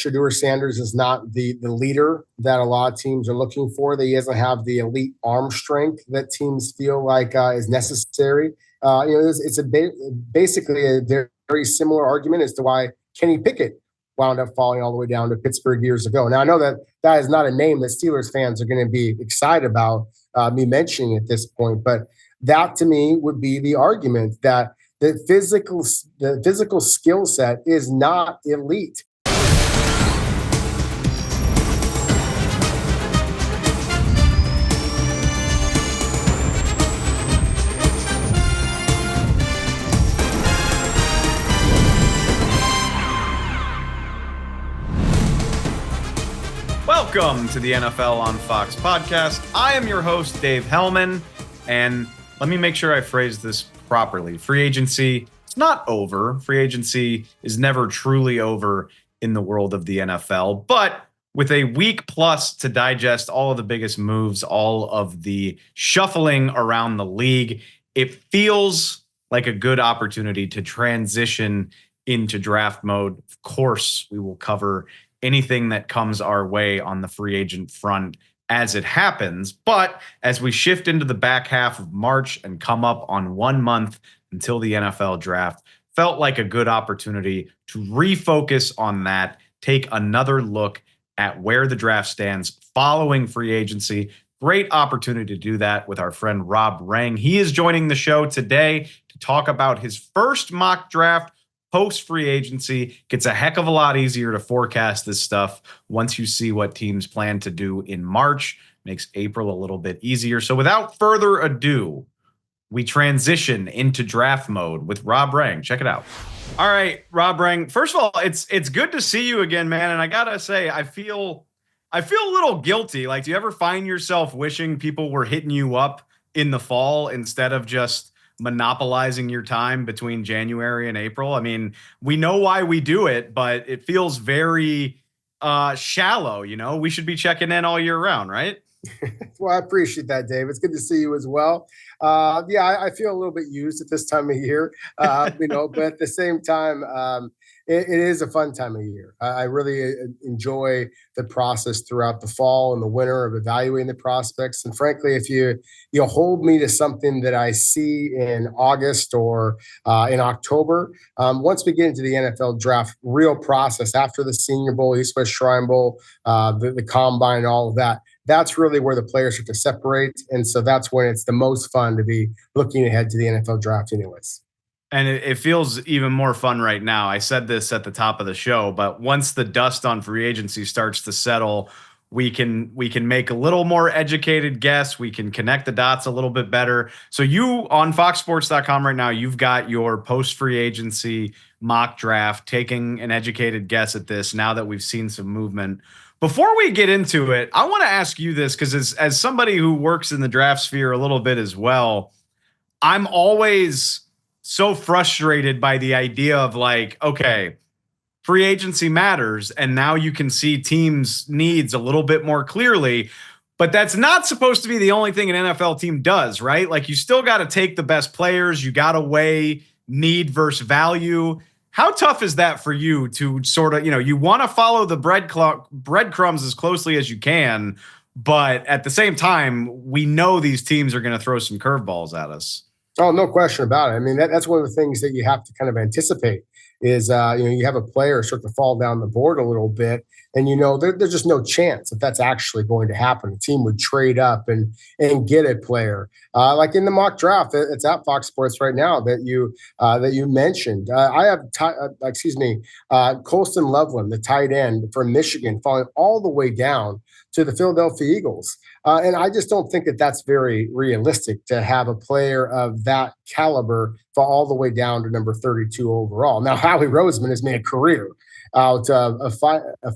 Shedeur Sanders is not the leader that a lot of teams are looking for. That he doesn't have the elite arm strength that teams feel like is necessary. It's basically a very similar argument as to why Kenny Pickett wound up falling all the way down to Pittsburgh years ago. Now, I know that is not a name that Steelers fans are going to be excited about me mentioning at this point, but that to me would be the argument that the physical skill set is not elite. Welcome to the NFL on Fox podcast. I am your host, Dave Helman, and let me make sure I phrase this properly. Free agency, it's not over. Free agency is never truly over in the world of the NFL, but with a week plus to digest all of the biggest moves, all of the shuffling around the league, it feels like a good opportunity to transition into draft mode. Of course, we will cover anything that comes our way on the free agent front as it happens. But as we shift into the back half of March and come up on 1 month until the NFL draft, felt like a good opportunity to refocus on that, take another look at where the draft stands following free agency. Great opportunity to do that with our friend Rob Rang. He is joining the show today to talk about his first mock draft post free agency. Gets a heck of a lot easier to forecast this stuff once you see what teams plan to do in March. Makes April a little bit easier. So without further ado, we transition into draft mode with Rob Rang. Check it out. All right, Rob Rang. First of all, it's good to see you again, man. And I gotta say, I feel a little guilty. Like, do you ever find yourself wishing people were hitting you up in the fall instead of just monopolizing your time between January and April? I mean, we know why we do it, but it feels very shallow. We should be checking in all year round, right? Well, I appreciate that, Dave. It's good to see you as well. I feel a little bit used at this time of year, but at the same time, it is a fun time of year. I really enjoy the process throughout the fall and the winter of evaluating the prospects. And frankly, if you hold me to something that I see in August or in October, once we get into the NFL draft real process after the Senior Bowl, East West Shrine Bowl, the Combine, all of that, that's really where the players have to separate. And so that's when it's the most fun to be looking ahead to the NFL draft anyways. And it feels even more fun right now. I said this at the top of the show, but once the dust on free agency starts to settle, we can make a little more educated guess. We can connect the dots a little bit better. So you on foxsports.com right now, you've got your post free agency mock draft, taking an educated guess at this now that we've seen some movement. Before we get into it, I want to ask you this, because as somebody who works in the draft sphere a little bit as well, I'm always so frustrated by the idea of like, okay, free agency matters, and now you can see teams' needs a little bit more clearly, but that's not supposed to be the only thing an NFL team does, right? Like, you still got to take the best players. You got to weigh need versus value. How tough is that for you to sort of, you want to follow the breadcrumbs as closely as you can, but at the same time, we know these teams are going to throw some curveballs at us. Oh, no question about it. I mean, that's one of the things that you have to kind of anticipate is, you have a player start to fall down the board a little bit, and there's just no chance that that's actually going to happen. A team would trade up and get a player like in the mock draft. It's at Fox Sports right now that you mentioned. I have Colston Loveland, the tight end from Michigan, falling all the way down to the Philadelphia Eagles. And I just don't think that that's very realistic to have a player of that caliber fall all the way down to number 32 overall. Now, Howie Roseman has made a career out of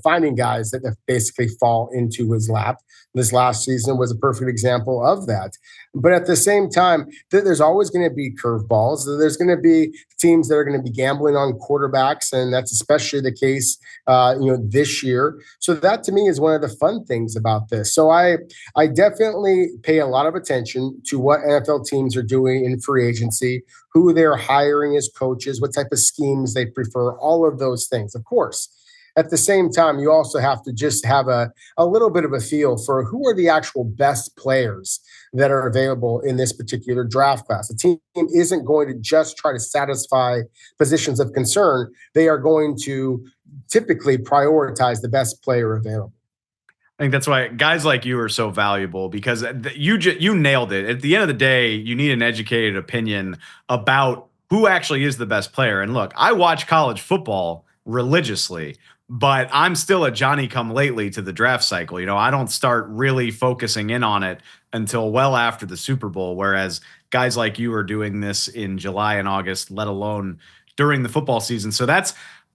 finding guys that basically fall into his lap. This last season was a perfect example of that. But at the same time, there's always going to be curveballs. There's going to be teams that are going to be gambling on quarterbacks, and that's especially the case, this year. So that to me is one of the fun things about this. So I definitely pay a lot of attention to what NFL teams are doing in free agency, who they're hiring as coaches, what type of schemes they prefer, all of those things. Of course, at the same time, you also have to just have a little bit of a feel for who are the actual best players that are available in this particular draft class. The team isn't going to just try to satisfy positions of concern. They are going to typically prioritize the best player available. I think that's why guys like you are so valuable, because you nailed it. At the end of the day, you need an educated opinion about who actually is the best player. And look, I watch college football religiously, but I'm still a Johnny come lately to the draft cycle. I don't start really focusing in on it until well after the Super Bowl, whereas guys like you are doing this in July and August, let alone during the football season. So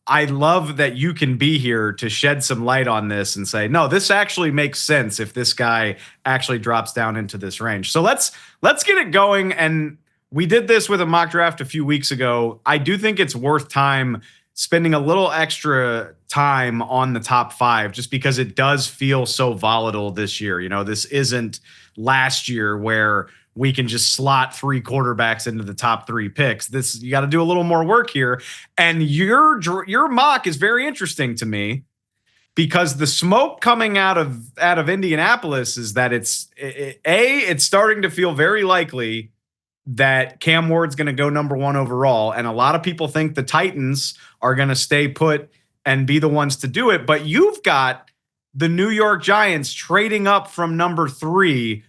I love that you can be here to shed some light on this and say, no, this actually makes sense if this guy actually drops down into this range. So let's get it going. And we did this with a mock draft a few weeks ago. I do think it's worth time spending a little extra time on the top 5, just because it does feel so volatile this year. This isn't last year where we can just slot 3 quarterbacks into the top 3 picks. You got to do a little more work here. And your mock is very interesting to me, because the smoke coming out of Indianapolis is that it's starting to feel very likely that Cam Ward's going to go number 1 overall. And a lot of people think the Titans are going to stay put and be the ones to do it. But you've got the New York Giants trading up from number 3.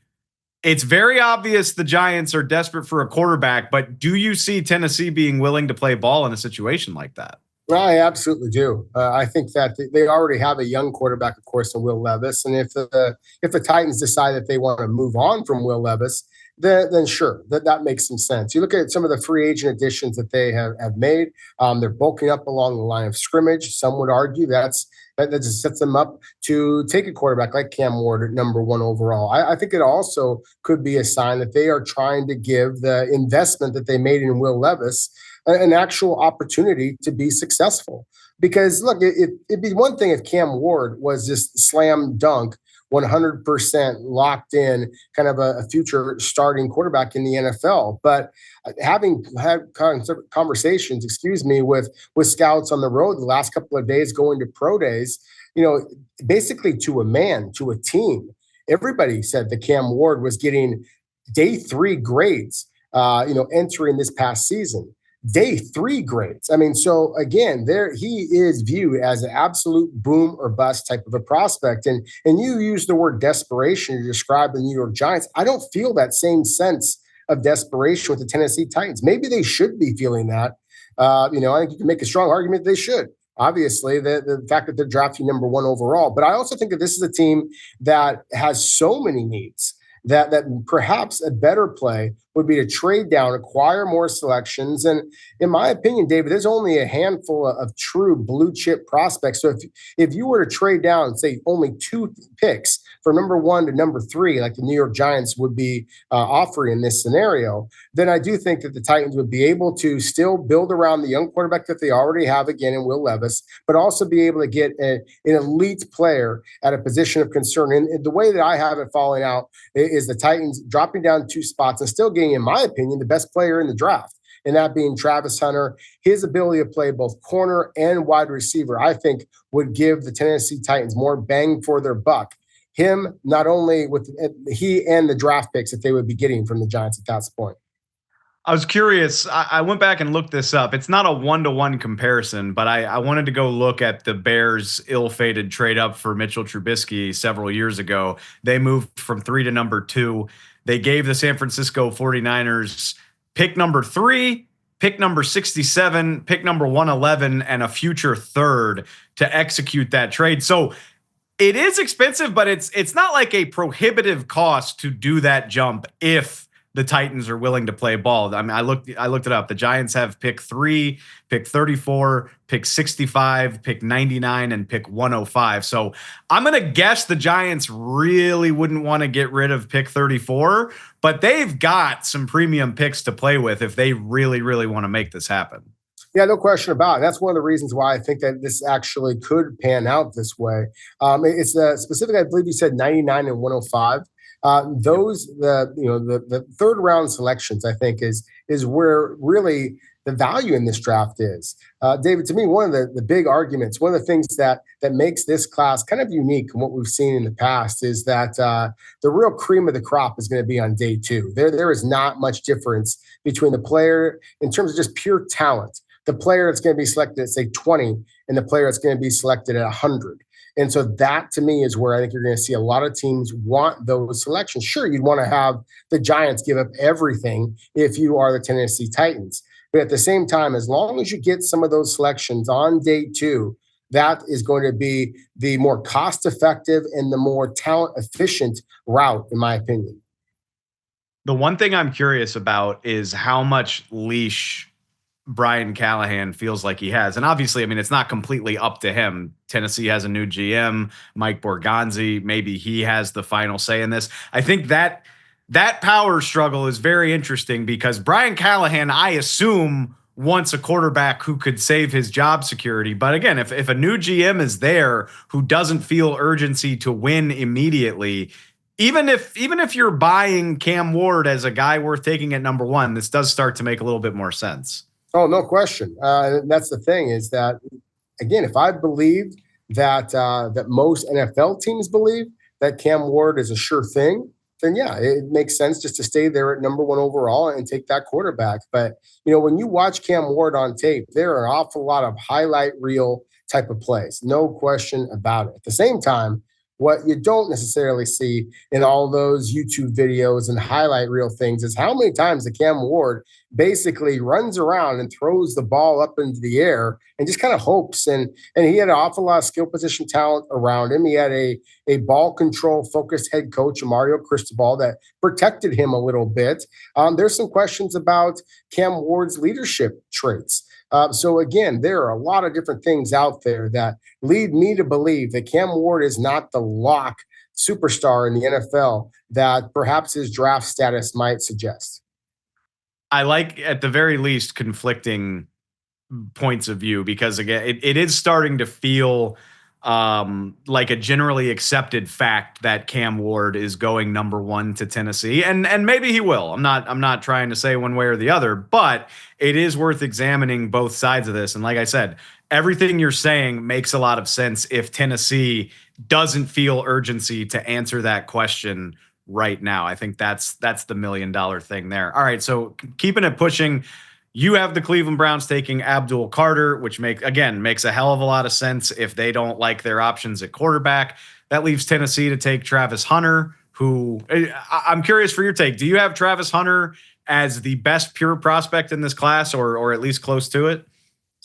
It's very obvious the Giants are desperate for a quarterback, but do you see Tennessee being willing to play ball in a situation like that? Well, I absolutely do. I think that they already have a young quarterback, of course, in Will Levis. And if the Titans decide that they want to move on from Will Levis, then sure, that makes some sense. You look at some of the free agent additions that they have made. They're bulking up along the line of scrimmage. Some would argue that just sets them up to take a quarterback like Cam Ward at number 1 overall. I think it also could be a sign that they are trying to give the investment that they made in Will Levis an actual opportunity to be successful. Because look, it'd be one thing if Cam Ward was just slam dunk, 100% locked in, kind of a future starting quarterback in the NFL. But having had conversations, with scouts on the road the last couple of days, going to pro days, basically to a man, to a team, everybody said that Cam Ward was getting day 3 grades, entering this past season. Day 3 grades. I mean, so again, he is viewed as an absolute boom or bust type of a prospect. And you use the word desperation to describe the New York Giants. I don't feel that same sense of desperation with the Tennessee Titans. Maybe they should be feeling that. I think you can make a strong argument they should. Obviously, the fact that they're drafting number 1 overall. But I also think that this is a team that has so many needs that perhaps a better play would be to trade down, acquire more selections. And in my opinion, David, there's only a handful of true blue chip prospects. So if you were to trade down, say, only 2 picks from number 1 to number 3, like the New York Giants would be offering in this scenario, then I do think that the Titans would be able to still build around the young quarterback that they already have, again, in Will Levis, but also be able to get an elite player at a position of concern. And the way that I have it falling out is the Titans dropping down 2 spots and still getting, in my opinion, the best player in the draft, and that being Travis Hunter. His ability to play both corner and wide receiver, I think, would give the Tennessee Titans more bang for their buck. Him, not only with he and the draft picks that they would be getting from the Giants at that point. I was curious. I went back and looked this up. It's not a 1-to-1 comparison, but I wanted to go look at the Bears' ill-fated trade up for Mitchell Trubisky several years ago. They moved from 3 to number 2. They gave the San Francisco 49ers pick number 3, pick number 67, pick number 111, and a future 3rd to execute that trade. So it is expensive, but it's not like a prohibitive cost to do that jump if the Titans are willing to play ball. I mean, I looked it up. The Giants have pick 3, pick 34, pick 65, pick 99, and pick 105. So I'm going to guess the Giants really wouldn't want to get rid of pick 34, but they've got some premium picks to play with if they really, really want to make this happen. Yeah, no question about it. That's one of the reasons why I think that this actually could pan out this way. It's specific, I believe you said 99 and 105. The 3rd round selections, I think, is where really the value in this draft is. David, to me, one of the big arguments, one of the things that makes this class kind of unique from what we've seen in the past is that the real cream of the crop is going to be on day two. There is not much difference between the player in terms of just pure talent. The player that's going to be selected at, say, 20 and the player that's going to be selected at 100. And so that, to me, is where I think you're going to see a lot of teams want those selections. Sure, you'd want to have the Giants give up everything if you are the Tennessee Titans. But at the same time, as long as you get some of those selections on day two, that is going to be the more cost-effective and the more talent-efficient route, in my opinion. The one thing I'm curious about is how much leash Brian Callahan feels like he has. And obviously, I mean, it's not completely up to him. Tennessee has a new GM, Mike Borgonzi. Maybe he has the final say in this. I think that power struggle is very interesting because Brian Callahan, I assume, wants a quarterback who could save his job security. But again, if a new GM is there who doesn't feel urgency to win immediately, even if you're buying Cam Ward as a guy worth taking at number one, this does start to make a little bit more sense. Oh, no question. That's the thing is that, again, if I believed that that most NFL teams believe that Cam Ward is a sure thing, then yeah, it makes sense just to stay there at number one overall and take that quarterback. But, when you watch Cam Ward on tape, there are an awful lot of highlight reel type of plays. No question about it. At the same time, what you don't necessarily see in all those YouTube videos and highlight reel things is how many times the Cam Ward basically runs around and throws the ball up into the air and just kind of hopes. And he had an awful lot of skill position talent around him. He had a ball control focused head coach, Mario Cristobal, that protected him a little bit. There's some questions about Cam Ward's leadership traits. So again, there are a lot of different things out there that lead me to believe that Cam Ward is not the lock superstar in the NFL that perhaps his draft status might suggest. I like, at the very least, conflicting points of view because, again, it is starting to feel like a generally accepted fact that Cam Ward is going number one to Tennessee, and maybe he will. I'm not trying to say one way or the other, but it is worth examining both sides of this. And like I said, everything you're saying makes a lot of sense if Tennessee doesn't feel urgency to answer that question right now. I think that's the $1 million thing there. All right, so keeping it pushing. You have the Cleveland Browns taking Abdul Carter, which makes a hell of a lot of sense if they don't like their options at quarterback. That leaves Tennessee to take Travis Hunter, who I'm curious for your take. Do you have Travis Hunter as the best pure prospect in this class or at least close to it?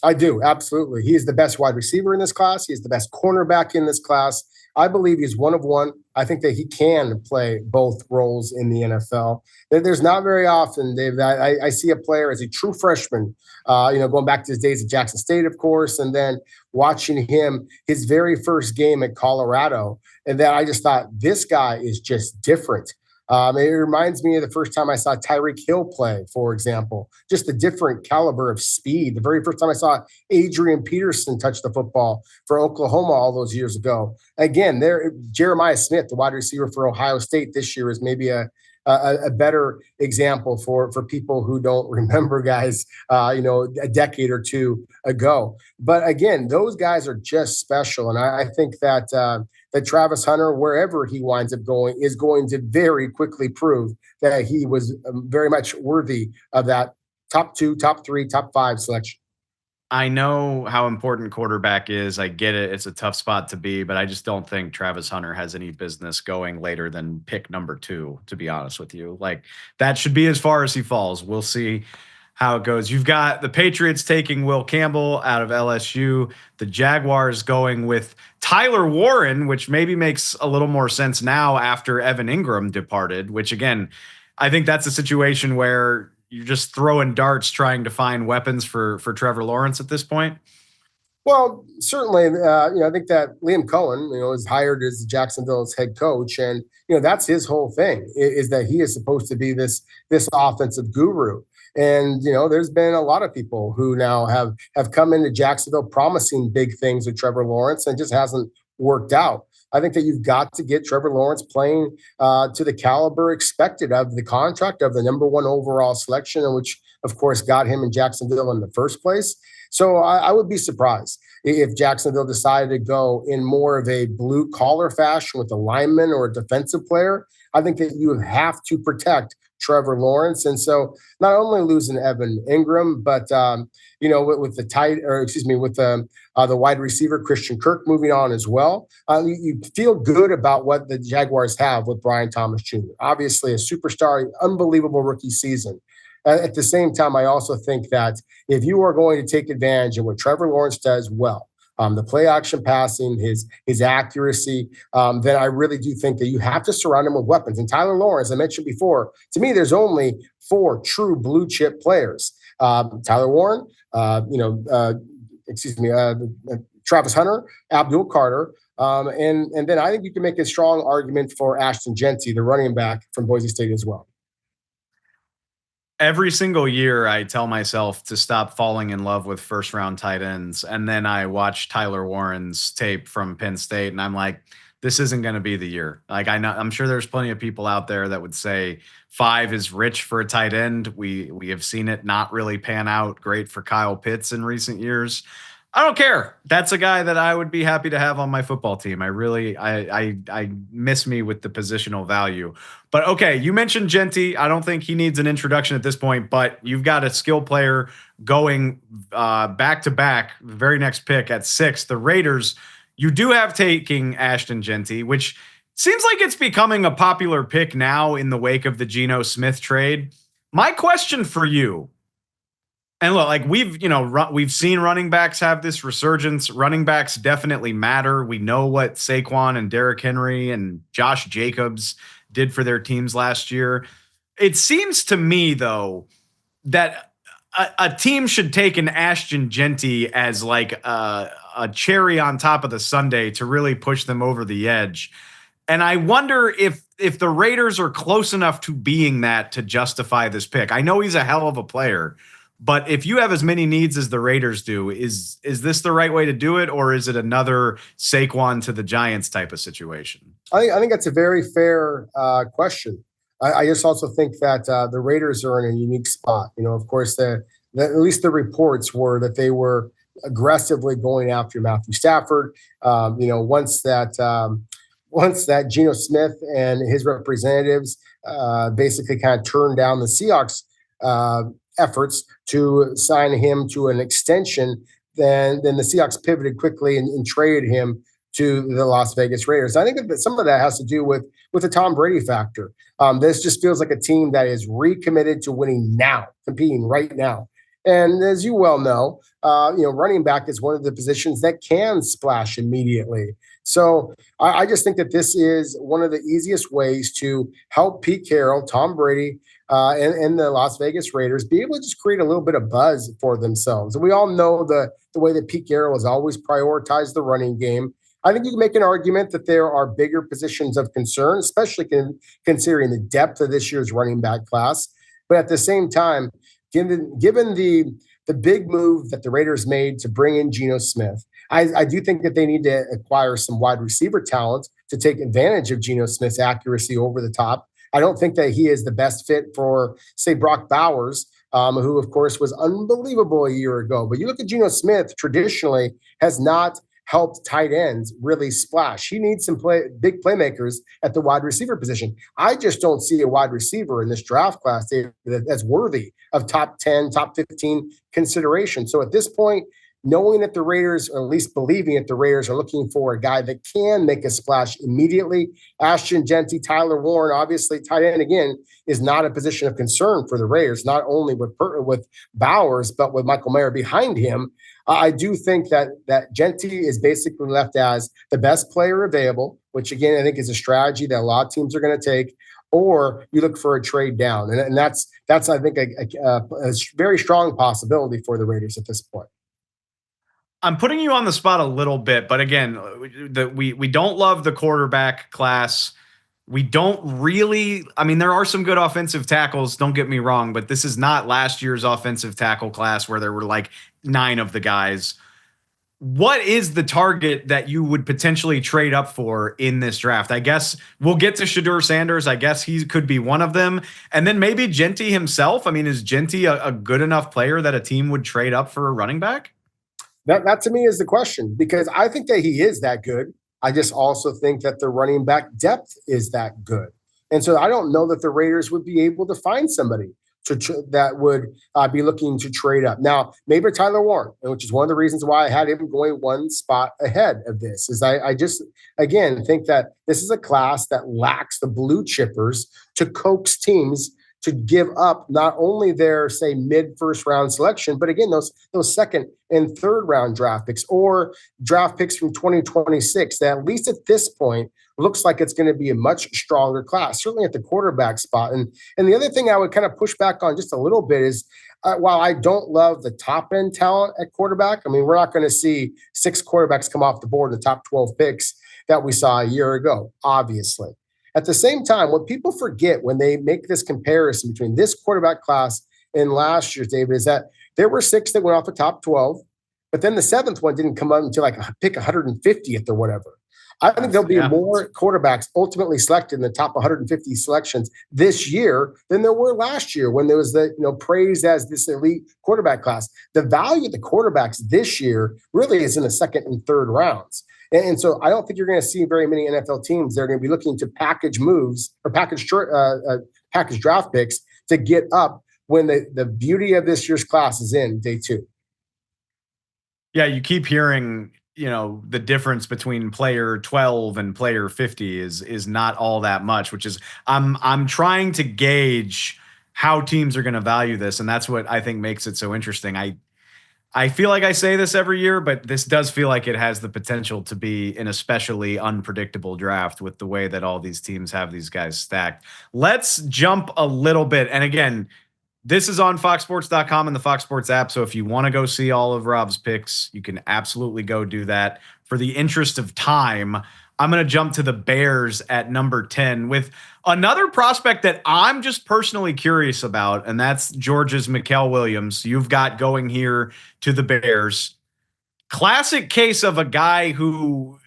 I do, absolutely. He is the best wide receiver in this class. He is the best cornerback in this class. I believe he's one of one. I think that he can play both roles in the NFL. There's not very often, Dave, that I see a player as a true freshman, going back to his days at Jackson State, of course, and then watching him, his very first game at Colorado. And then I just thought, this guy is just different. It reminds me of the first time I saw Tyreek Hill play, for example, just a different caliber of speed. The very first time I saw Adrian Peterson touch the football for Oklahoma all those years ago. Again, Jeremiah Smith, the wide receiver for Ohio State this year, is maybe a better example for people who don't remember guys, a decade or two ago. But again, those guys are just special. And I think that Travis Hunter, wherever he winds up going, is going to very quickly prove that he was very much worthy of that top 2, top 3, top 5 selection. I know how important quarterback is. I get it. It's a tough spot to be, but I just don't think Travis Hunter has any business going later than pick number 2, to be honest with you. Like, that should be as far as he falls. We'll see how it goes. You've got the Patriots taking Will Campbell out of LSU, the Jaguars going with Tyler Warren, which maybe makes a little more sense now after Evan Ingram departed, which, again, I think that's a situation where you're just throwing darts trying to find weapons for Trevor Lawrence at this point. Well, certainly, I think that Liam Cohen, is hired as Jacksonville's head coach, and that's his whole thing is that he is supposed to be this offensive guru. And there's been a lot of people who now have come into Jacksonville promising big things with Trevor Lawrence, and it just hasn't worked out. I think that you've got to get Trevor Lawrence playing to the caliber expected of the contract of the number 1 overall selection, in which, of course, got him in Jacksonville in the first place. So I would be surprised if Jacksonville decided to go in more of a blue collar fashion with a lineman or a defensive player. I think that you have to protect Trevor Lawrence. And so not only losing Evan Ingram, but, with the tight, or excuse me, with the wide receiver, Christian Kirk, moving on as well. You feel good about what the Jaguars have with Brian Thomas Jr. Obviously a superstar, unbelievable rookie season. At the same time, I also think that if you are going to take advantage of what Trevor Lawrence does well, the play action passing, his accuracy, then I really do think that you have to surround him with weapons. And Tyler Lawrence, I mentioned before, to me, there's only 4 true blue chip players. Tyler Warren, Travis Hunter, Abdul Carter, and then I think you can make a strong argument for Ashton Jeanty, the running back from Boise State as well. Every single year, I tell myself to stop falling in love with first-round tight ends, and then I watch Tyler Warren's tape from Penn State, and I'm like, this isn't going to be the year. Like, I'm sure there's plenty of people out there that would say 5 is rich for a tight end. We have seen it not really pan out great for Kyle Pitts in recent years. I don't care. That's a guy that I would be happy to have on my football team. I miss me with the positional value. But okay, you mentioned Jeanty. I don't think he needs an introduction at this point, but you've got a skill player going back to back, the very next pick at 6. The Raiders, you do have taking Ashton Jeanty, which seems like it's becoming a popular pick now in the wake of the Geno Smith trade. My question for you, and look, like we've seen running backs have this resurgence. Running backs definitely matter. We know what Saquon and Derrick Henry and Josh Jacobs did for their teams last year. It seems to me, though, that a team should take an Ashton Jeanty as like a cherry on top of the sundae to really push them over the edge. And I wonder if the Raiders are close enough to being that to justify this pick. I know he's a hell of a player, but if you have as many needs as the Raiders do, is this the right way to do it, or is it another Saquon to the Giants type of situation? I think that's a very fair question. I just also think that the Raiders are in a unique spot. Of course, at least the reports were that they were aggressively going after Matthew Stafford. Once that Geno Smith and his representatives basically kind of turned down the Seahawks efforts to sign him to an extension, then the Seahawks pivoted quickly and traded him to the Las Vegas Raiders. I think that some of that has to do with the Tom Brady factor. This just feels like a team that is recommitted to winning now, competing right now. And as you well know, running back is one of the positions that can splash immediately. So I just think that this is one of the easiest ways to help Pete Carroll, Tom Brady, and the Las Vegas Raiders be able to just create a little bit of buzz for themselves. And we all know the way that Pete Carroll has always prioritized the running game. I think you can make an argument that there are bigger positions of concern, especially considering the depth of this year's running back class. But at the same time, given the big move that the Raiders made to bring in Geno Smith, I do think that they need to acquire some wide receiver talent to take advantage of Geno Smith's accuracy over the top. I don't think that he is the best fit for, say, Brock Bowers, who, of course, was unbelievable a year ago. But you look at Geno Smith, traditionally has not helped tight ends really splash. He needs some big playmakers at the wide receiver position. I just don't see a wide receiver in this draft class that's worthy of top 10, top 15 consideration. So at this point, knowing that the Raiders, or at least believing that the Raiders are looking for a guy that can make a splash immediately, Ashton Jeanty, Tyler Warren, obviously tight end again, is not a position of concern for the Raiders, not only with Bowers, but with Michael Mayer behind him. I do think that Jeanty is basically left as the best player available, which again, I think is a strategy that a lot of teams are going to take, or you look for a trade down. And that's I think, a very strong possibility for the Raiders at this point. I'm putting you on the spot a little bit, but again, we don't love the quarterback class. We don't really, there are some good offensive tackles, don't get me wrong, but this is not last year's offensive tackle class where there were like 9 of the guys. what is the target that you would potentially trade up for in this draft? I guess we'll get to Shedeur Sanders. I guess he could be one of them. And then maybe Jeanty himself. I mean, is Jeanty a good enough player that a team would trade up for a running back? That to me is the question, because I think that he is that good. I just also think that the running back depth is that good. And so I don't know that the Raiders would be able to find somebody that would be looking to trade up. Now, maybe Tyler Warren, which is one of the reasons why I had him going one spot ahead of this, is I just, again, think that this is a class that lacks the blue chippers to coax teams to give up not only their, say, mid first round selection, but again, those second and third round draft picks or draft picks from 2026 that at least at this point looks like it's going to be a much stronger class, certainly at the quarterback spot. And the other thing I would kind of push back on just a little bit is while I don't love the top end talent at quarterback, I mean, we're not going to see 6 quarterbacks come off the board in the top 12 picks that we saw a year ago, obviously. At the same time, what people forget when they make this comparison between this quarterback class and last year's, David, is that there were 6 that went off the top 12, but then the 7th one didn't come up until like pick 150th or whatever. I think there'll be more quarterbacks ultimately selected in the top 150 selections this year than there were last year when there was the praised as this elite quarterback class. The value of the quarterbacks this year really is in the second and third rounds. And so I don't think you're going to see very many NFL teams that are going to be looking to package moves or package draft picks to get up when the beauty of this year's class is in day 2. Yeah, you keep hearing, the difference between player 12 and player 50 is not all that much, which is I'm trying to gauge how teams are going to value this, and that's what I think makes it so interesting. I feel like I say this every year, but this does feel like it has the potential to be an especially unpredictable draft with the way that all these teams have these guys stacked. Let's jump a little bit. And again, this is on foxsports.com and the Fox Sports app. So if you want to go see all of Rob's picks, you can absolutely go do that. For the interest of time, I'm going to jump to the Bears at number 10 with another prospect that I'm just personally curious about, and that's Georgia's Mikael Williams. You've got going here to the Bears. Classic case of a guy who,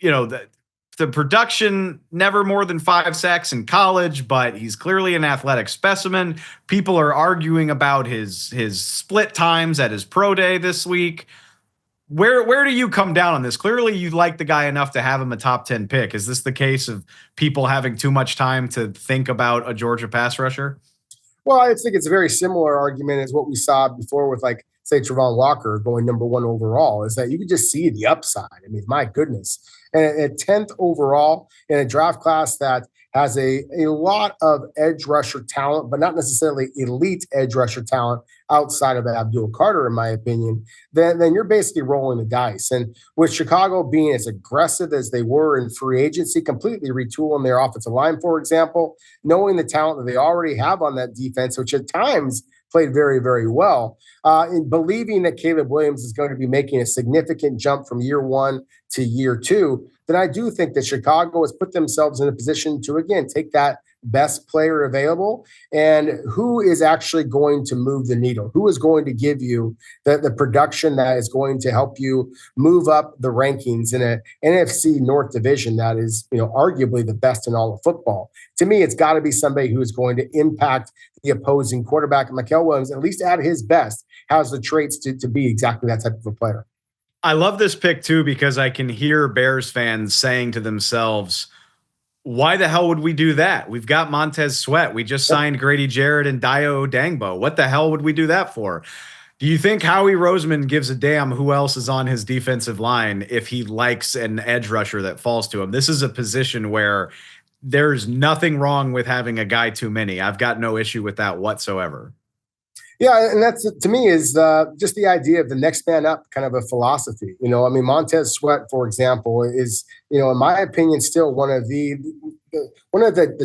the production, never more than 5 sacks in college, but he's clearly an athletic specimen. People are arguing about his split times at his pro day this week. Where do you come down on this? Clearly, you like the guy enough to have him a top 10 pick. Is this the case of people having too much time to think about a Georgia pass rusher? Well, I think it's a very similar argument as what we saw before with, like, say, Travon Walker going number 1 overall, is that you can just see the upside. I mean, my goodness. And at 10th overall in a draft class that has a lot of edge rusher talent, but not necessarily elite edge rusher talent outside of Abdul Carter, in my opinion, then you're basically rolling the dice. And with Chicago being as aggressive as they were in free agency, completely retooling their offensive line, for example, knowing the talent that they already have on that defense, which at times played very, very well, in believing that Caleb Williams is going to be making a significant jump from year 1 to year 2, then I do think that Chicago has put themselves in a position to, again, take that best player available and who is actually going to move the needle, who is going to give you the production that is going to help you move up the rankings in an NFC North division that is, arguably the best in all of football. To me, it's got to be somebody who is going to impact the opposing quarterback. Mikael Williams, at least at his best, has the traits to be exactly that type of a player. I love this pick too, because I can hear Bears fans saying to themselves, why the hell would we do that? We've got Montez Sweat. We just signed Grady Jarrett and Dio Dangbo. What the hell would we do that for? Do you think Howie Roseman gives a damn who else is on his defensive line if he likes an edge rusher that falls to him? This is a position where there's nothing wrong with having a guy too many. I've got no issue with that whatsoever. Yeah, and that's, to me, is just the idea of the next man up kind of a philosophy. Montez Sweat, for example, is, in my opinion, still one of the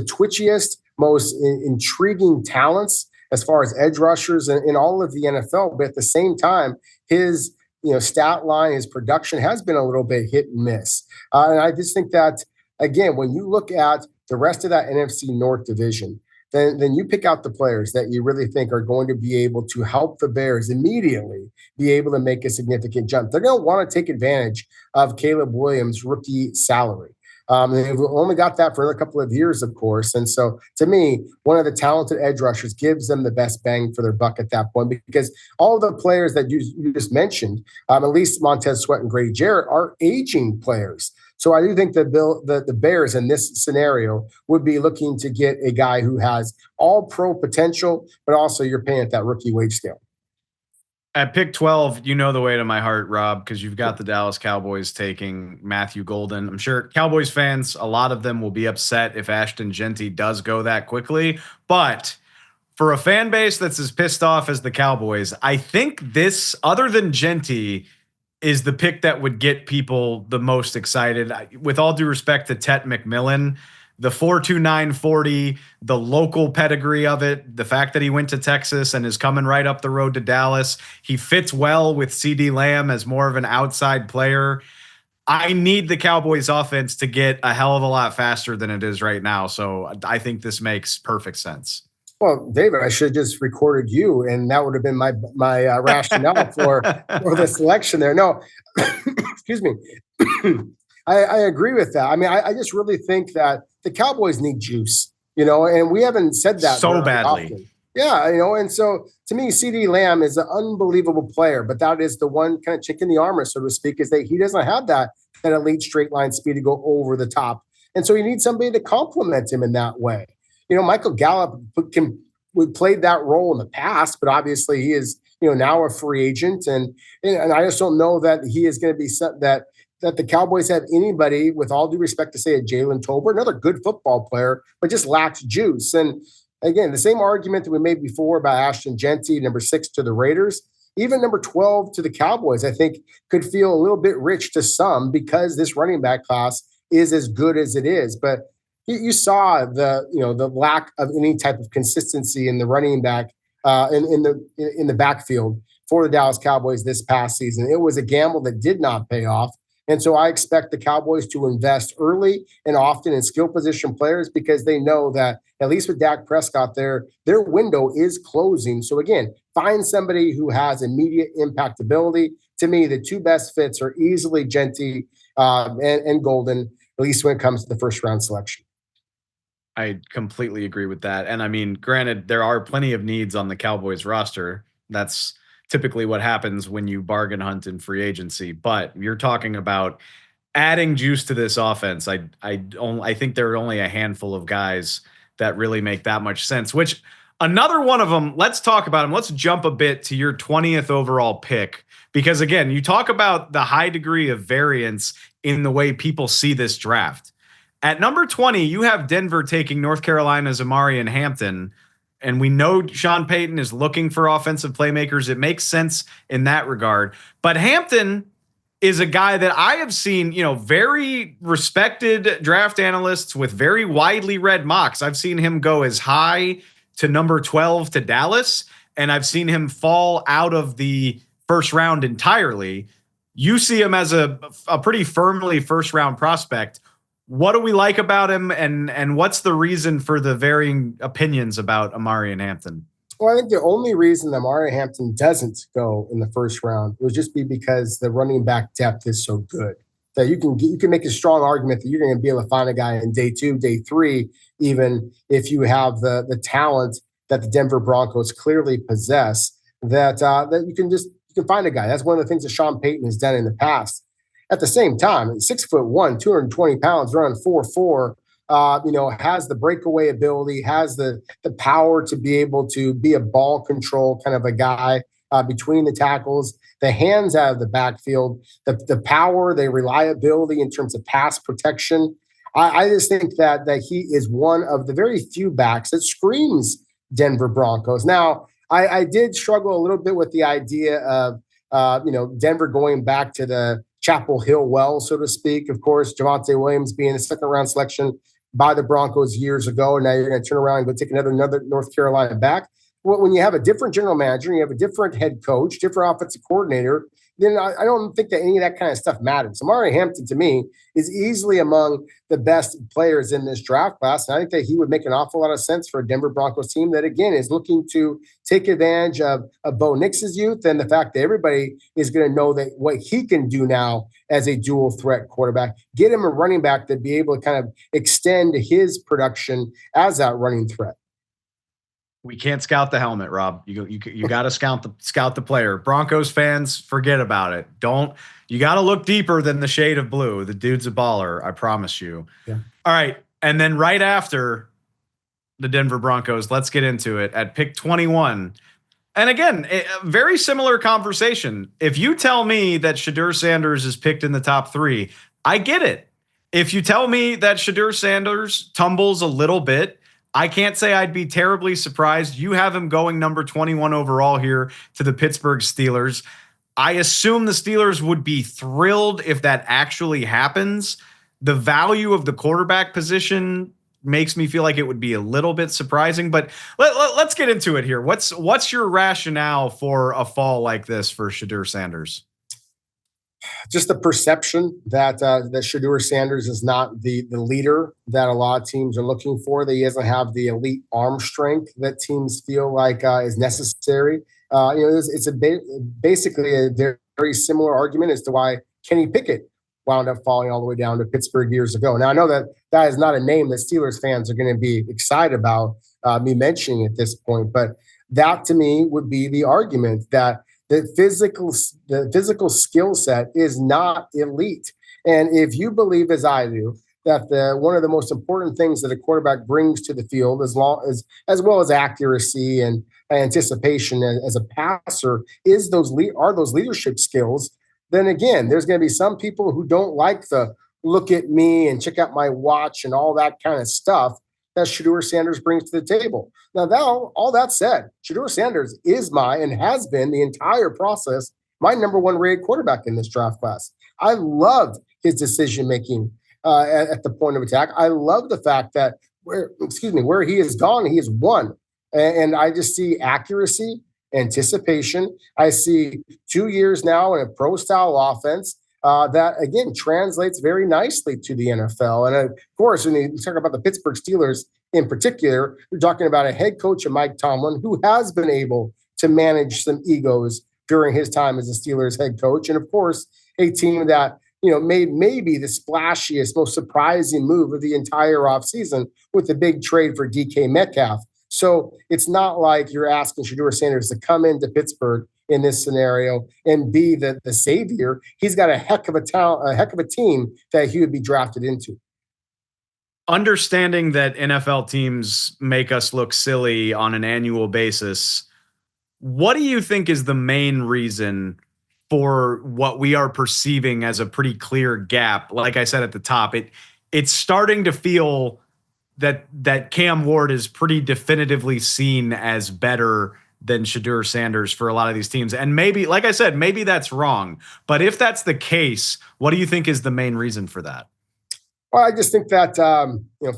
twitchiest, most intriguing talents as far as edge rushers in all of the NFL. But at the same time, his stat line, his production has been a little bit hit and miss. And I just think that, again, when you look at the rest of that NFC North division, then you pick out the players that you really think are going to be able to help the Bears immediately be able to make a significant jump. They're going to want to take advantage of Caleb Williams' rookie salary. They've only got that for a couple of years, of course. And so, to me, one of the talented edge rushers gives them the best bang for their buck at that point, because all of the players that you just mentioned, at least Montez Sweat and Grady Jarrett, are aging players. So I do think the Bears in this scenario would be looking to get a guy who has all pro potential, but also you're paying at that rookie wage scale. At pick 12, you know the way to my heart, Rob, because you've got the Dallas Cowboys taking Matthew Golden. I'm sure Cowboys fans, a lot of them will be upset if Ashton Jeanty does go that quickly. But for a fan base that's as pissed off as the Cowboys, I think this, other than Jeanty, is the pick that would get people the most excited. With all due respect to Tet McMillan, the 4.29 40, the local pedigree of it, the fact that he went to Texas and is coming right up the road to Dallas. He fits well with CD Lamb as more of an outside player. I need the Cowboys offense to get a hell of a lot faster than it is right now. So I think this makes perfect sense. Well, David, I should have just recorded you, and that would have been my rationale for the selection there. No, excuse me. I agree with that. I mean, I just really think that the Cowboys need juice, and we haven't said that so badly. Often. Yeah, and so to me, CD Lamb is an unbelievable player, but that is the one kind of chick in the armor, so to speak, is that he doesn't have that elite straight line speed to go over the top. And so you need somebody to complement him in that way. Michael Gallup played that role in the past, but obviously he is, now a free agent. And I just don't know that he is going to be that the Cowboys have anybody, with all due respect to, say, a Jalen Tolbert, another good football player, but just lacks juice. And again, the same argument that we made before about Ashton Jeanty, number 6 to the Raiders, even number 12 to the Cowboys, I think could feel a little bit rich to some, because this running back class is as good as it is. But you saw the lack of any type of consistency in the running back in the backfield for the Dallas Cowboys this past season. It was a gamble that did not pay off. And so I expect the Cowboys to invest early and often in skill position players, because they know that, at least with Dak Prescott, their window is closing. So again, find somebody who has immediate impact ability. To me, the two best fits are easily Jeanty and Golden, at least when it comes to the first round selection. I completely agree with that. And I mean, granted, there are plenty of needs on the Cowboys roster. That's typically what happens when you bargain hunt in free agency. But you're talking about adding juice to this offense. I think there are only a handful of guys that really make that much sense, which another one of them, let's talk about him. Let's jump a bit to your 20th overall pick, because again, you talk about the high degree of variance in the way people see this draft. At number 20, you have Denver taking North Carolina's Amarian Hampton, and we know Sean Payton is looking for offensive playmakers. It makes sense in that regard. But Hampton is a guy that I have seen, very respected draft analysts with very widely read mocks. I've seen him go as high to number 12 to Dallas, and I've seen him fall out of the first round entirely. You see him as a pretty firmly first round prospect. What do we like about him, and what's the reason for the varying opinions about Amarian Hampton? Well, I think the only reason that Amarian Hampton doesn't go in the first round would just be because the running back depth is so good that you can make a strong argument that you're going to be able to find a guy in day 2, day 3, even if you have the talent that the Denver Broncos clearly possess. That you can find a guy. That's one of the things that Sean Payton has done in the past. At the same time, 6'1", 220 pounds, running 4.4, has the breakaway ability, has the power to be able to be a ball control kind of a guy between the tackles, the hands out of the backfield, the power, the reliability in terms of pass protection. I just think that he is one of the very few backs that screams Denver Broncos. Now, I did struggle a little bit with the idea of Denver going back to the Chapel Hill well, so to speak. Of course, Javonte Williams being a second-round selection by the Broncos years ago, and now you're going to turn around and go take another North Carolina back. Well, when you have a different general manager, and you have a different head coach, different offensive coordinator, then I don't think that any of that kind of stuff matters. Amari Hampton, to me, is easily among the best players in this draft class. And I think that he would make an awful lot of sense for a Denver Broncos team that, again, is looking to take advantage of Bo Nix's youth and the fact that everybody is going to know that what he can do now as a dual threat quarterback, get him a running back to be able to kind of extend his production as that running threat. We can't scout the helmet, Rob. You got to scout the player. Broncos fans, forget about it. You got to look deeper than the shade of blue. The dude's a baller, I promise you. Yeah. All right, and then right after the Denver Broncos, let's get into it at pick 21. And again, a very similar conversation. If you tell me that Shedeur Sanders is picked in the top 3, I get it. If you tell me that Shedeur Sanders tumbles a little bit, I can't say I'd be terribly surprised. You have him going number 21 overall here to the Pittsburgh Steelers. I assume the Steelers would be thrilled if that actually happens. The value of the quarterback position makes me feel like it would be a little bit surprising, but let's get into it here. What's your rationale for a fall like this for Shedeur Sanders? Just the perception that Shedeur Sanders is not the leader that a lot of teams are looking for, that he doesn't have the elite arm strength that teams feel like is necessary. It's basically a very similar argument as to why Kenny Pickett wound up falling all the way down to Pittsburgh years ago. Now, I know that is not a name that Steelers fans are going to be excited about me mentioning at this point, but that to me would be the argument that the physical skill set is not elite. And if you believe, as I do, that one of the most important things that a quarterback brings to the field, as well as accuracy and anticipation as a passer, is those leadership skills, then again, there's going to be some people who don't like the look at me and check out my watch and all that kind of stuff that Shedeur Sanders brings to the table. Now, all that said, Shedeur Sanders is and has been the entire process, my number 1 rated quarterback in this draft class. I love his decision-making at the point of attack. I love the fact that where he has gone, he has won. And I just see accuracy, anticipation. I see 2 years now in a pro-style offense that, again, translates very nicely to the NFL. And, of course, when you talk about the Pittsburgh Steelers in particular, you're talking about a head coach, Mike Tomlin, who has been able to manage some egos during his time as a Steelers head coach. And, of course, a team that made maybe the splashiest, most surprising move of the entire offseason with the big trade for DK Metcalf. So it's not like you're asking Shedeur Sanders to come into Pittsburgh in this scenario and be the savior. He's got a heck of a team that he would be drafted into. Understanding that NFL teams make us look silly on an annual basis, what do you think is the main reason for what we are perceiving as a pretty clear gap? Like I said at the top, it's starting to feel that Cam Ward is pretty definitively seen as better than Shedeur Sanders for a lot of these teams. And maybe, like I said, maybe that's wrong. But if that's the case, what do you think is the main reason for that? Well, I just think that,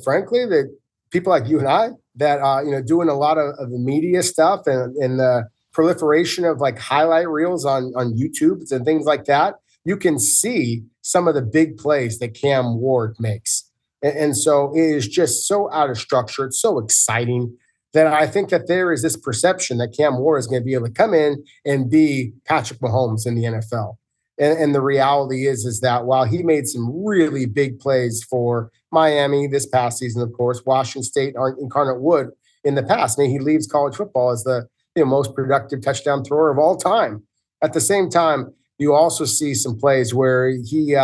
frankly, that people like you and I that, doing a lot of the media stuff and the proliferation of like highlight reels on YouTube and things like that, you can see some of the big plays that Cam Ward makes. And so it is just so out of structure. It's so exciting that I think that there is this perception that Cam Ward is going to be able to come in and be Patrick Mahomes in the NFL. And the reality is that while he made some really big plays for Miami this past season, of course, Washington State, Incarnate Wood in the past, he leaves college football as the most productive touchdown thrower of all time. At the same time, you also see some plays where he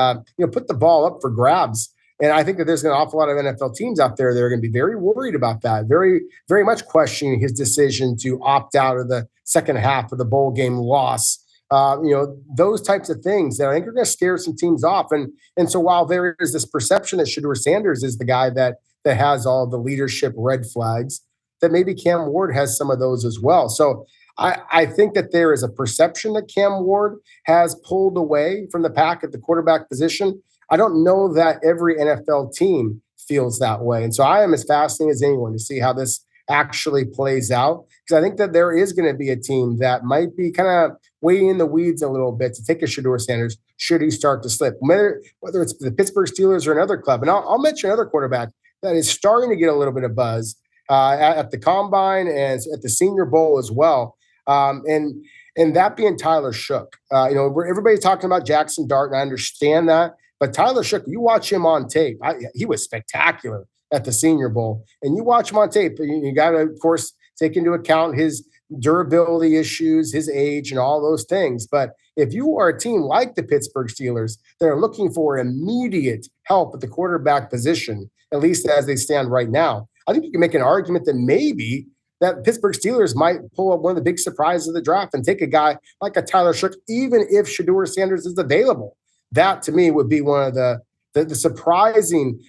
put the ball up for grabs. And I think that there's an awful lot of NFL teams out there that are going to be very worried about that, very, very much questioning his decision to opt out of the second half of the bowl game loss. Those types of things that I think are going to scare some teams off. And so while there is this perception that Shedeur Sanders is the guy that has all the leadership red flags, that maybe Cam Ward has some of those as well. So I think that there is a perception that Cam Ward has pulled away from the pack at the quarterback position. I don't know that every NFL team feels that way. And so I am as fascinated as anyone to see how this actually plays out. Because I think that there is going to be a team that might be kind of way in the weeds a little bit to take a Shedeur Sanders should he start to slip, whether it's the Pittsburgh Steelers or another club. And I'll mention another quarterback that is starting to get a little bit of buzz at the Combine and at the Senior Bowl as well. And that being Tyler Shook. Everybody's talking about Jackson Dart, and I understand that. But Tyler Shook, you watch him on tape, he was spectacular at the Senior Bowl. And you watch him on tape, you got to, of course, take into account his durability issues, his age, and all those things. But if you are a team like the Pittsburgh Steelers that are looking for immediate help at the quarterback position, at least as they stand right now, I think you can make an argument that maybe that Pittsburgh Steelers might pull up one of the big surprises of the draft and take a guy like a Tyler Shook, even if Shedeur Sanders is available. That, to me, would be one of the surprising,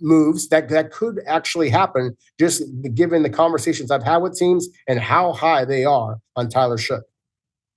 moves that could actually happen, just given the conversations I've had with teams and how high they are on Tyler Shook.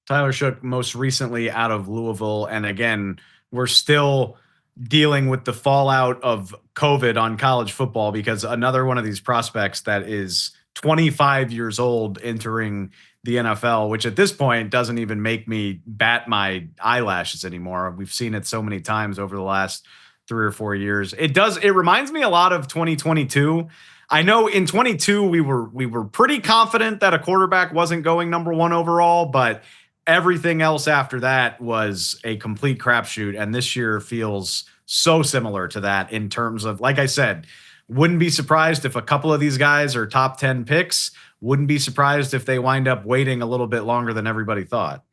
Tyler Shook most recently out of Louisville. And again, we're still dealing with the fallout of COVID on college football, because another one of these prospects that is 25 years old entering the NFL, which at this point doesn't even make me bat my eyelashes anymore. We've seen it so many times over the last 3 or 4 years. It reminds me a lot of 2022. I know in 22 we were pretty confident that a quarterback wasn't going number 1 overall, but everything else after that was a complete crapshoot. And this year feels so similar to that in terms of, like I said, wouldn't be surprised if a couple of these guys are top 10 picks. Wouldn't be surprised if they wind up waiting a little bit longer than everybody thought.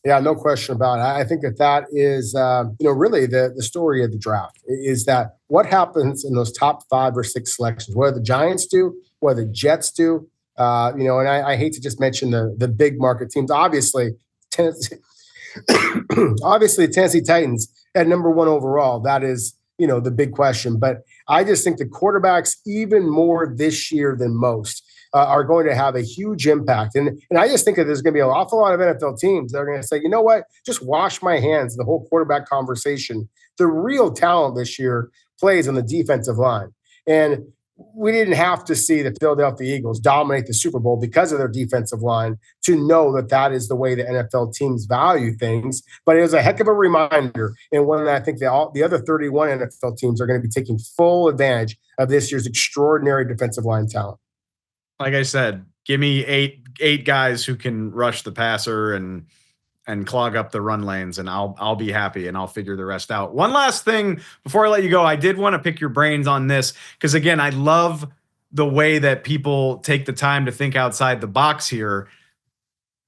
Yeah, no question about it. I think that is, really the story of the draft is that what happens in those top 5 or 6 selections, what do the Giants do, what do the Jets do, and I hate to just mention the big market teams. Obviously, Tennessee Titans at number 1 overall. That is, the big question. But I just think the quarterbacks, even more this year than most, are going to have a huge impact. And I just think that there's going to be an awful lot of NFL teams that are going to say, you know what, just wash my hands of the whole quarterback conversation. The real talent this year plays on the defensive line. And we didn't have to see the Philadelphia Eagles dominate the Super Bowl because of their defensive line to know that is the way the NFL teams value things. But it was a heck of a reminder, and one that I think the other 31 NFL teams are going to be taking full advantage of this year's extraordinary defensive line talent. Like I said, give me eight guys who can rush the passer and clog up the run lanes, and I'll be happy, and I'll figure the rest out. One last thing before I let you go, I did want to pick your brains on this, because again, I love the way that people take the time to think outside the box here.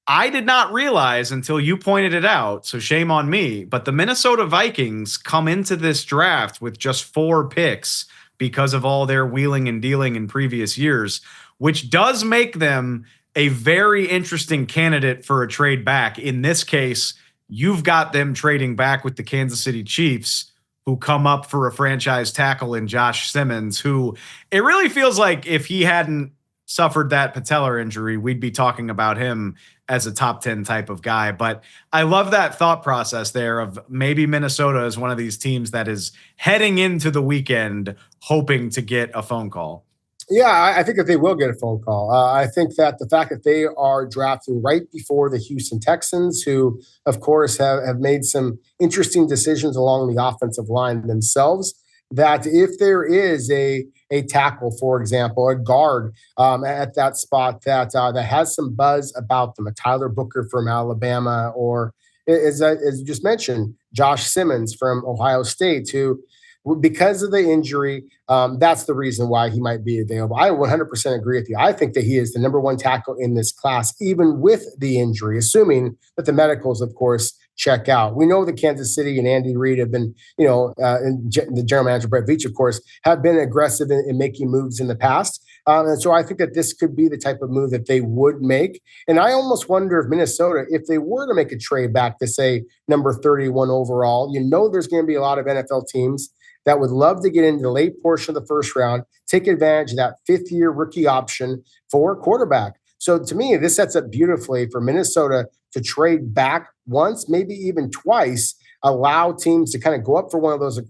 I did not realize until you pointed it out, so shame on me, but the Minnesota Vikings come into this draft with just 4 picks because of all their wheeling and dealing in previous years, which does make them a very interesting candidate for a trade back. In this case, you've got them trading back with the Kansas City Chiefs, who come up for a franchise tackle in Josh Simmons, who it really feels like if he hadn't suffered that patellar injury, we'd be talking about him as a top 10 type of guy. But I love that thought process there of maybe Minnesota is one of these teams that is heading into the weekend hoping to get a phone call. Yeah, I think that they will get a phone call. I think that the fact that they are drafting right before the Houston Texans, who, of course, have made some interesting decisions along the offensive line themselves, that if there is a tackle, for example, a guard at that spot that has some buzz about them, a Tyler Booker from Alabama, or as you just mentioned, Josh Simmons from Ohio State, who, because of the injury, that's the reason why he might be available. I 100% agree with you. I think that he is the number 1 tackle in this class, even with the injury, assuming that the medicals, of course, check out. We know that Kansas City and Andy Reid have been, and the general manager, Brett Veach, of course, have been aggressive in making moves in the past. And so I think that this could be the type of move that they would make. And I almost wonder if Minnesota, if they were to make a trade back to, say, number 31 overall, there's going to be a lot of NFL teams that would love to get into the late portion of the first round, take advantage of that 5th-year rookie option for a quarterback. So to me, this sets up beautifully for Minnesota to trade back once, maybe even twice, allow teams to kind of go up for one of those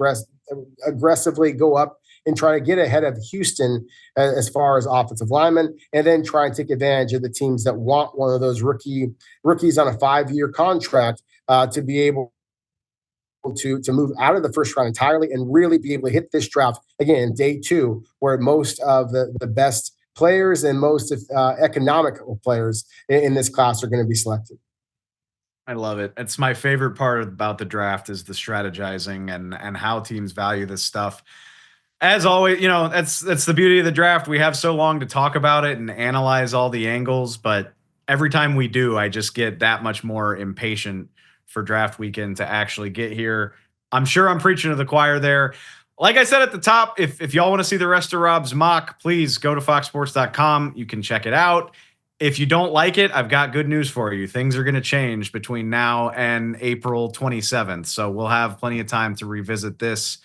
aggressively go up and try to get ahead of Houston as far as offensive linemen, and then try and take advantage of the teams that want one of those rookies on a 5-year contract to be able to move out of the first round entirely and really be able to hit this draft again day 2, where most of the best players and most economical players in this class are going to be selected. I love it. It's my favorite part about the draft is the strategizing and how teams value this stuff. As always, that's the beauty of the draft. We have so long to talk about it and analyze all the angles, but every time we do, I just get that much more impatient for draft weekend to actually get here. I'm sure I'm preaching to the choir there. Like I said at the top, if y'all want to see the rest of Rob's mock, please go to foxsports.com. You can check it out. If you don't like it, I've got good news for you. Things are going to change between now and April 27th. So we'll have plenty of time to revisit this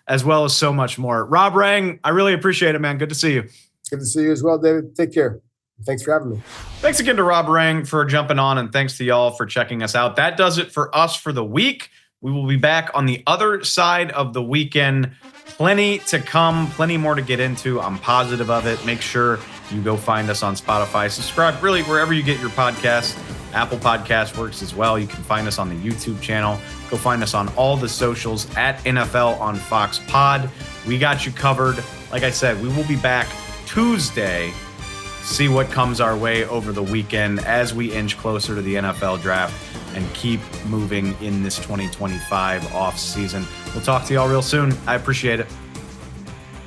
as well as so much more. Rob Rang, I really appreciate it, man. Good to see you. Good to see you as well, David. Take care. Thanks for having me. Thanks again to Rob Rang for jumping on, and thanks to y'all for checking us out. That does it for us for the week. We will be back on the other side of the weekend. Plenty to come, plenty more to get into. I'm positive of it. Make sure you go find us on Spotify. Subscribe really wherever you get your podcasts. Apple Podcast works as well. You can find us on the YouTube channel. Go find us on all the socials at NFL on Fox Pod. We got you covered. Like I said, we will be back Tuesday. See what comes our way over the weekend as we inch closer to the NFL draft and keep moving in this 2025 off season. We'll talk to y'all real soon. I appreciate it.